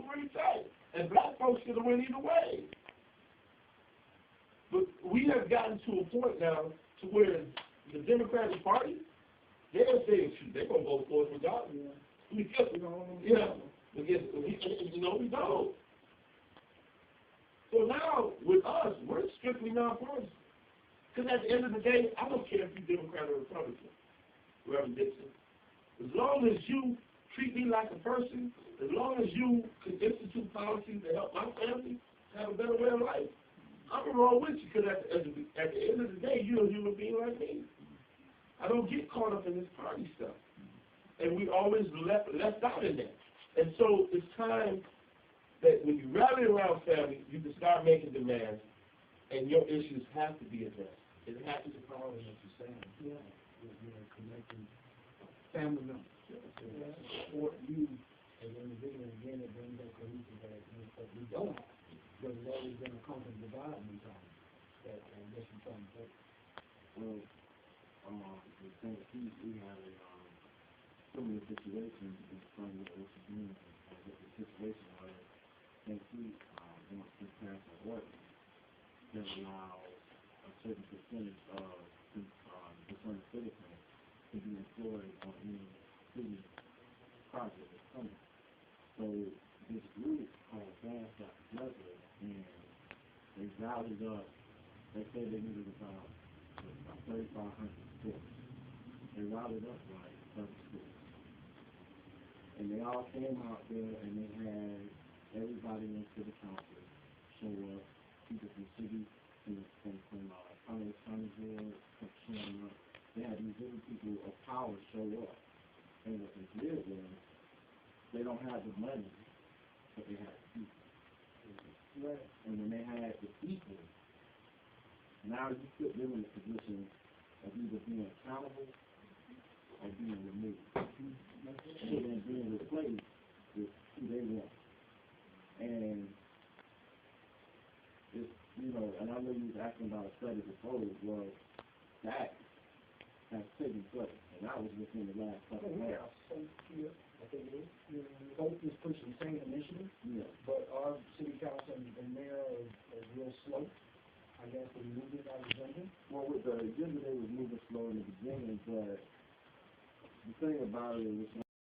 pretty tight. And black folks should have went either way. But we have gotten to a point now to where the Democratic Party, they'll say, shoot, they're going to vote for us regardless. Because, because we don't. So now, with us, we're strictly nonpartisan. Because at the end of the day, I don't care if you're Democrat or Republican, Reverend Dixon. As long as you treat me like a person, as long as you can institute policies to help my family have a better way of life, I'm going to roll with you, because at the end of the day, you're a human being like me. I don't get caught up in this party stuff. And we always left out in that. And so it's time that when you rally around family, you can start making demands, and your issues have to be addressed. It has to be what you're saying. Yeah. You're connecting family members. Yeah. Support you as an individual. Again, it brings that cohesiveness that we don't have. Because there's always been a common divide in time that I guess you're trying to take. Well, in Tennessee, we have a similar situation in front of what you're doing. With the situation where Tennessee wants to pass an ordinance that allows a certain percentage of concerned citizens to be employed on any city project that's coming. So this group called Fast got together and they rallied up. They said they needed about 3,500 schools. They rallied up like 30 schools. And they all came out there and they had everybody in city council show up, people from city, from county board, showing up. They had these little people of power show up. And what they did was, they don't have the money, but they have the people. Right. And when they had the people, now you put them in a position of either being accountable or being removed. So then being replaced with who they want. And it's, and I know you was asking about a study before, well, that has taken place, and that was within the last couple of months. I think it is. Hope is pushing the same initiative, but our city council and mayor are real slow. I guess they moved it out of the agenda. Well, with the agenda, they was moving slow in the beginning, but the thing about it is,